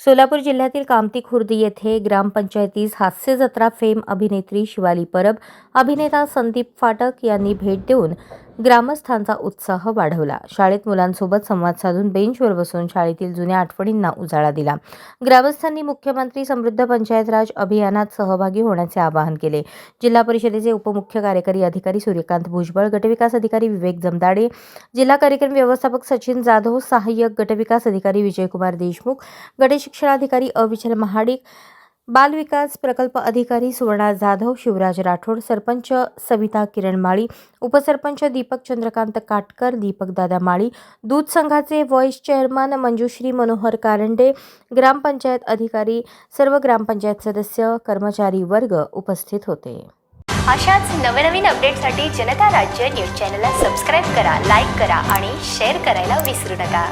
सोलापूर जिल्ह्यातील कामती खुर्द येथे ग्रामपंचायतीस हास्य जत्रा फेम अभिनेत्री शिवाली परब, अभिनेता संदीप फाटक यांनी भेट देऊन ग्रामस्थांचा उत्साह वाढवला। शाळेत मुलांसोबत संवाद साधून बेंचवर बसून शाळेतील जुन्या आठवणींना उजाळा दिला। ग्रामस्थांनी मुख्यमंत्री समृद्ध पंचायत राज अभियानात सहभागी होण्याचे आवाहन केले। जिल्हा परिषदेचे उपमुख्य कार्यकारी अधिकारी सूर्यकांत भुजबळ, गटविकास अधिकारी विवेक जमदाडे, जिल्हा कार्यक्रम व्यवस्थापक सचिन जाधव, सहाय्यक गटविकास अधिकारी विजयकुमार देशमुख, गट शिक्षणाधिकारी अविचल महाडिक, बाल विकास प्रकल्प अधिकारी सुवर्णा जाधव, शिवराज राठोड, सरपंच सविता किरण माळी, उपसरपंच दीपक चंद्रकांत काटकर, दीपक दादा माळी, दूध संघाचे व्हाईस चेअरमन मंजुश्री मनोहर कारंडे, ग्रामपंचायत अधिकारी, सर्व ग्रामपंचायत सदस्य, कर्मचारी वर्ग उपस्थित होते। अशाच नवनवीन अपडेटसाठी जनता राज्य न्यूज चॅनलला सबस्क्राईब करा, लाईक करा आणि शेअर करायला विसरू नका।